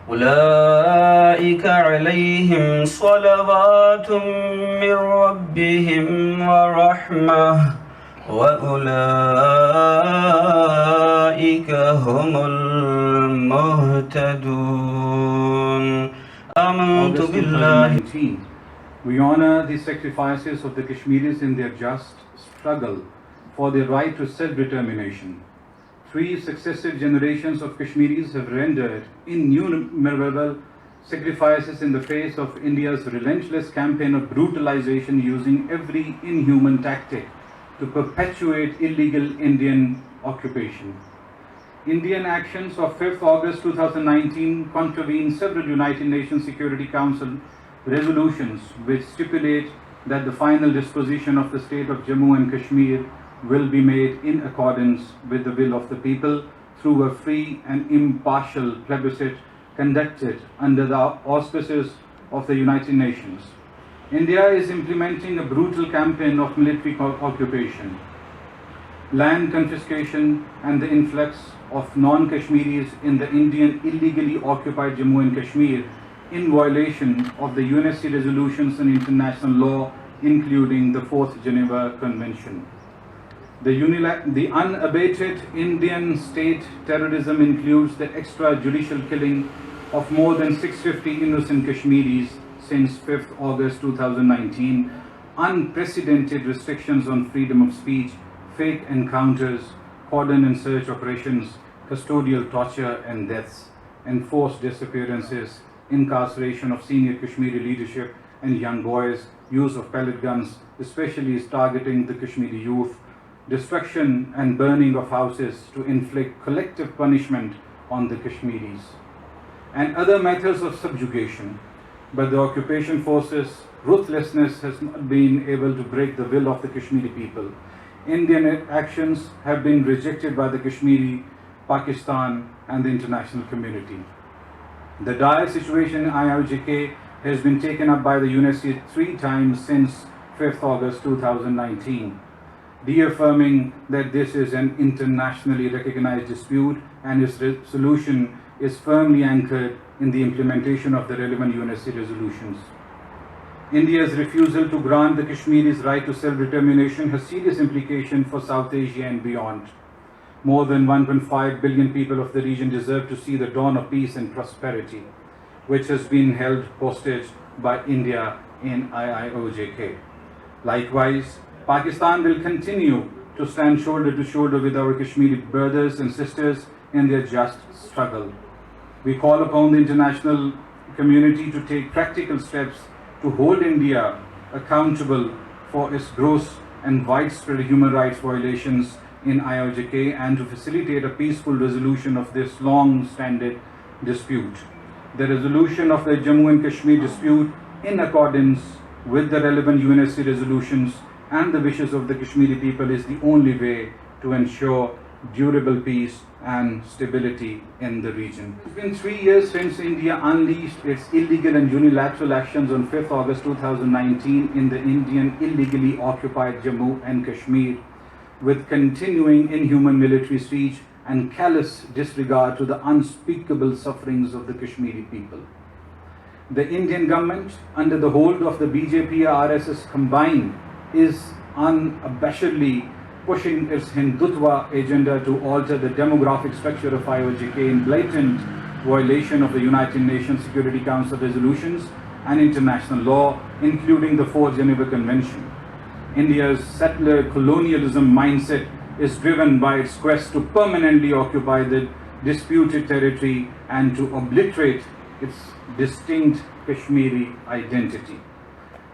أولئك عليهم صلوات من ربهم ورحمة وأولئك هم المهتدون آمنت بالله. We honor the sacrifices of the Kashmiris in their just struggle for their right to self-determination. 3 successive generations of Kashmiris have rendered innumerable sacrifices in the face of India's relentless campaign of brutalization using every inhuman tactic to perpetuate illegal Indian occupation. Indian actions of 5th August 2019 contravene several United Nations Security Council resolutions which stipulate that the final disposition of the state of Jammu and Kashmir will be made in accordance with the will of the people through a free and impartial plebiscite conducted under the auspices of the United Nations. India is implementing a brutal campaign of military occupation, land confiscation and the influx of non-Kashmiris in the Indian illegally occupied Jammu and Kashmir in violation of the UNSC resolutions and international law, including the 4th Geneva Convention. The unabated Indian state terrorism includes the extrajudicial killing of more than 650 innocent Kashmiris since 5th August 2019, unprecedented restrictions on freedom of speech, fake encounters, cordon and search operations, custodial torture and deaths, enforced disappearances, incarceration of senior Kashmiri leadership and young boys, use of pellet guns, especially targeting the Kashmiri youth, destruction and burning of houses to inflict collective punishment on the Kashmiris, and other methods of subjugation. But the occupation forces' ruthlessness has not been able to break the will of the Kashmiri people. Indian actions have been rejected by the Kashmiri, Pakistan and the international community. The dire situation in IOJK has been taken up by the UNSC 3 times since 5th August 2019. Reaffirming that this is an internationally recognized dispute and its solution is firmly anchored in the implementation of the relevant UNSC resolutions. India's refusal to grant the Kashmiris right to self-determination has serious implications for South Asia and beyond. More than 1.5 billion people of the region deserve to see the dawn of peace and prosperity, which has been held hostage by India in IOJK. Likewise, Pakistan will continue to stand shoulder to shoulder with our Kashmiri brothers and sisters in their just struggle. We call upon the international community to take practical steps to hold India accountable for its gross and widespread human rights violations in IOJK and to facilitate a peaceful resolution of this long-standing dispute. The resolution of the Jammu and Kashmir dispute in accordance with the relevant UNSC resolutions and the wishes of the Kashmiri people is the only way to ensure durable peace and stability in the region. It's been 3 years since India unleashed its illegal and unilateral actions on 5th August 2019 in the Indian illegally occupied Jammu and Kashmir, with continuing inhuman military siege and callous disregard to the unspeakable sufferings of the Kashmiri people. The Indian government, under the hold of the BJP-RSS combined, is unabashedly pushing its Hindutva agenda to alter the demographic structure of IOJK in blatant violation of the United Nations Security Council resolutions and international law, including the 4th Geneva Convention. India's settler colonialism mindset is driven by its quest to permanently occupy the disputed territory and to obliterate its distinct Kashmiri identity.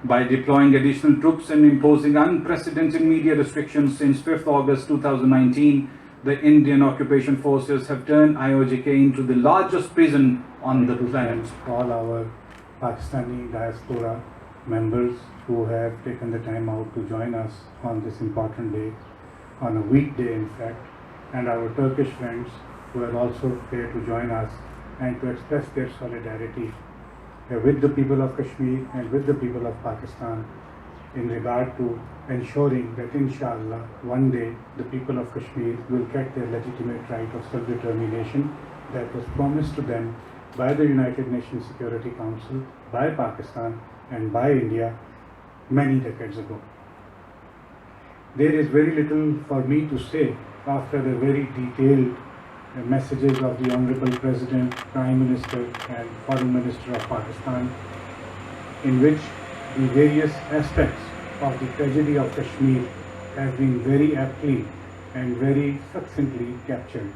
By deploying additional troops and imposing unprecedented media restrictions since 5th August 2019, the Indian occupation forces have turned IOJK into the largest prison on the planet. All our Pakistani diaspora members who have taken the time out to join us on this important day, on a weekday in fact, and our Turkish friends who are also here to join us and to express their solidarity with the people of Kashmir and with the people of Pakistan in regard to ensuring that inshallah one day the people of Kashmir will get their legitimate right of self-determination that was promised to them by the United Nations Security Council, by Pakistan and by India many decades ago. There is very little for me to say after the very detailed messages of the Honorable President, Prime Minister and Foreign Minister of Pakistan, in which the various aspects of the tragedy of Kashmir have been very aptly and very succinctly captured.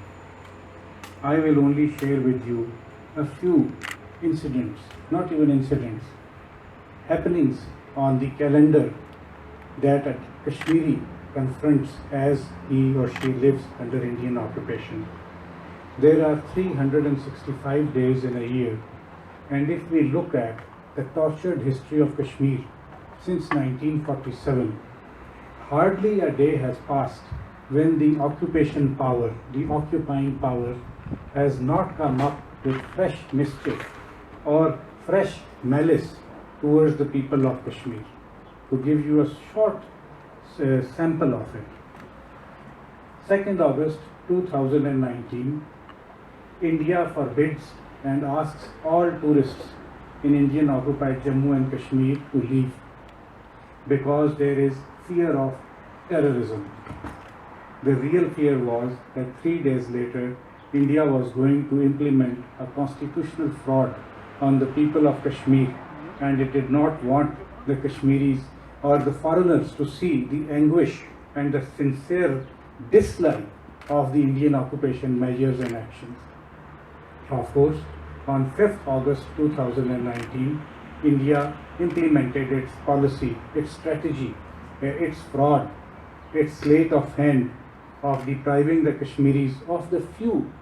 I will only share with you a few incidents, not even incidents, happenings on the calendar that a Kashmiri confronts as he or she lives under Indian occupation. There are 365 days in a year, and if we look at the tortured history of Kashmir since 1947, hardly a day has passed when the occupation power, the occupying power, has not come up with fresh mischief or fresh malice towards the people of Kashmir. To give you a short sample of it, 2nd August 2019, India forbids and asks all tourists in Indian occupied Jammu and Kashmir to leave because there is fear of terrorism. The real fear was that 3 days later, India was going to implement a constitutional fraud on the people of Kashmir, and it did not want the Kashmiris or the foreigners to see the anguish and the sincere dislike of the Indian occupation measures and actions. Of course, on 5th August 2019, India implemented its policy, its strategy, its fraud, its sleight of hand of depriving the Kashmiris of the few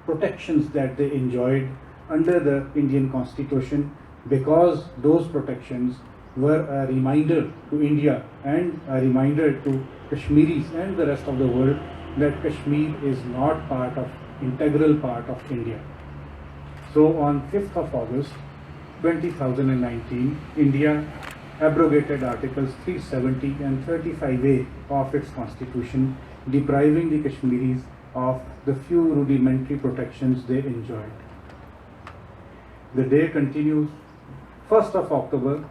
protections that they enjoyed under the Indian Constitution, because those protections were a reminder to India and a reminder to Kashmiris and the rest of the world that Kashmir is not integral part of India. So on 5th of August 2019, India abrogated Articles 370 and 35A of its constitution, depriving the Kashmiris of the few rudimentary protections they enjoyed. The day continues. 1st of October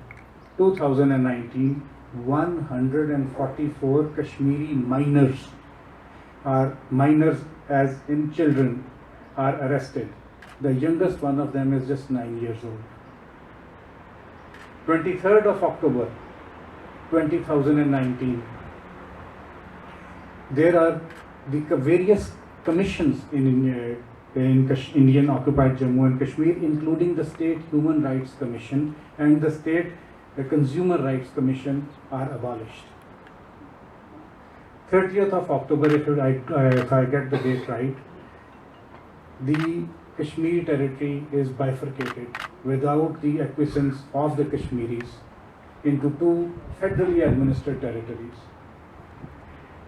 2019, 144 Kashmiri minors as in children, are arrested. The youngest one of them is just 9 years old. 23rd of October 2019, there are the various commissions in Indian occupied Jammu and Kashmir, including the State Human Rights Commission and the State Consumer Rights Commission, are abolished. 30th of October, if I get the date right, the Kashmir territory is bifurcated without the acquiescence of the Kashmiris into two federally administered territories.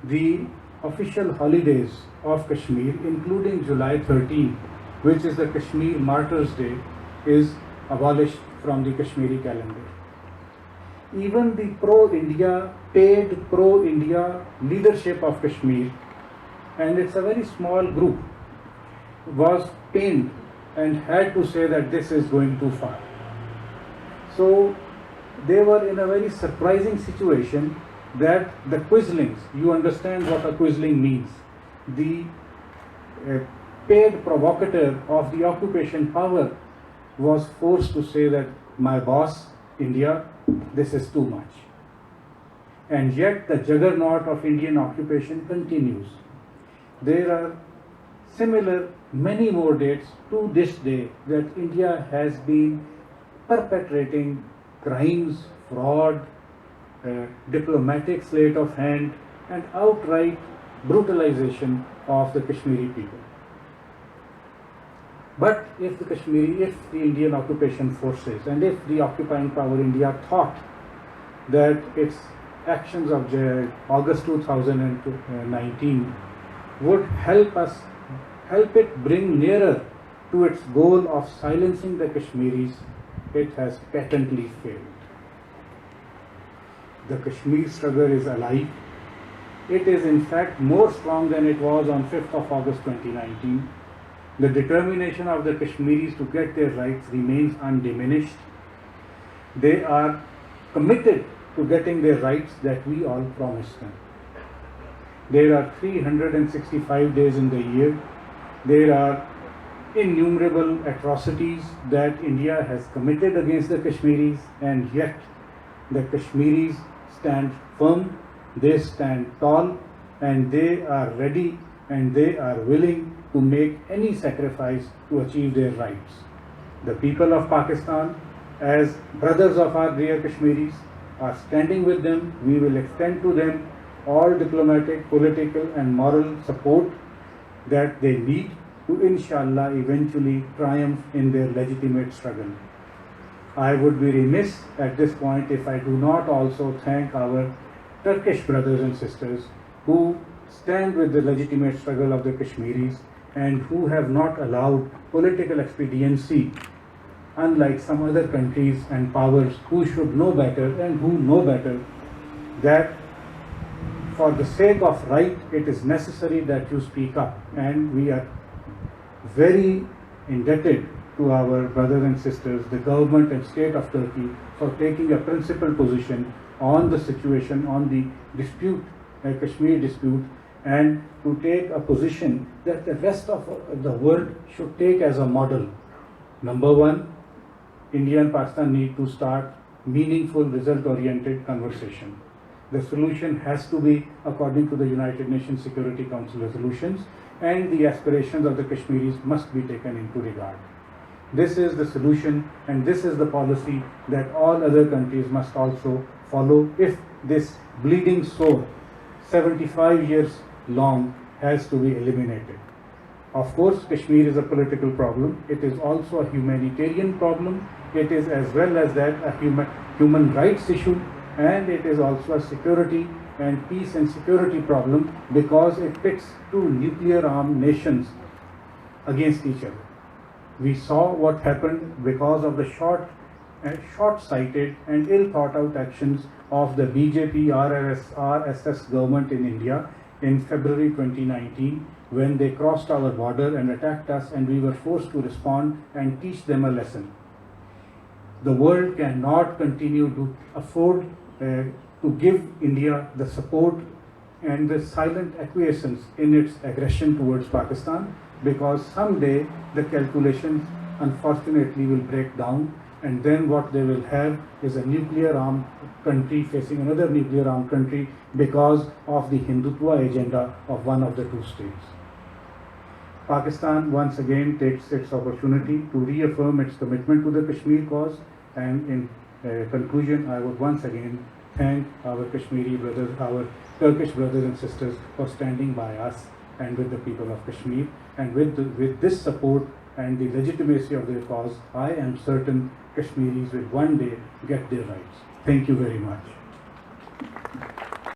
The official holidays of Kashmir, including July 13, which is the Kashmir Martyrs' Day, is abolished from the Kashmiri calendar. Even the pro-India, paid pro-India leadership of Kashmir, and it's a very small group, was pained and had to say that this is going too far. So they were in a very surprising situation that the quislings, you understand what a quisling means, the paid provocateur of the occupation power was forced to say that my boss, India, this is too much. And yet the juggernaut of Indian occupation continues. There are similar many more dates to this day that India has been perpetrating crimes, fraud, diplomatic sleight of hand, and outright brutalization of the Kashmiri people. But if the Indian occupation forces and if the occupying power India thought that its actions of August 2019 would help it bring nearer to its goal of silencing the Kashmiris, it has patently failed. The Kashmir struggle is alive. It is in fact more strong than it was on 5th of August 2019. The determination of the Kashmiris to get their rights remains undiminished. They are committed to getting their rights that we all promised them. There are 365 days in the year. There are innumerable atrocities that India has committed against the Kashmiris, and yet the Kashmiris stand firm, they stand tall, and they are ready and they are willing to make any sacrifice to achieve their rights. The people of Pakistan, as brothers of our dear Kashmiris, are standing with them. We will extend to them all diplomatic, political and moral support that they need to inshallah eventually triumph in their legitimate struggle. I would be remiss at this point if I do not also thank our Turkish brothers and sisters who stand with the legitimate struggle of the Kashmiris and who have not allowed political expediency, unlike some other countries and powers who should know better and who know better that for the sake of right it is necessary that you speak up, and we are very indebted to our brothers and sisters, the government and state of Turkey, for taking a principled position on the situation, on the dispute, Kashmir dispute, and to take a position that the rest of the world should take as a model. Number one, India and Pakistan need to start meaningful, result-oriented conversation. The solution has to be according to the United Nations Security Council resolutions, and the aspirations of the Kashmiris must be taken into regard. This is the solution and this is the policy that all other countries must also follow if this bleeding sore, 75 years long, has to be eliminated. Of course, Kashmir is a political problem. It is also a humanitarian problem. It is as well as that a human rights issue, and it is also a security and peace and security problem because it pits two nuclear-armed nations against each other. We saw what happened because of the short-sighted and ill-thought-out actions of the BJP RSS government in India in February 2019 when they crossed our border and attacked us, and we were forced to respond and teach them a lesson. The world cannot continue to afford to give India the support and the silent acquiescence in its aggression towards Pakistan, because someday the calculations unfortunately will break down, and then what they will have is a nuclear-armed country facing another nuclear-armed country because of the Hindutva agenda of one of the two states. Pakistan once again takes its opportunity to reaffirm its commitment to the Kashmir cause, and in conclusion, I would once again thank our Kashmiri brothers, our Turkish brothers and sisters for standing by us and with the people of Kashmir, and with this support and the legitimacy of their cause, I am certain Kashmiris will one day get their rights. Thank you very much.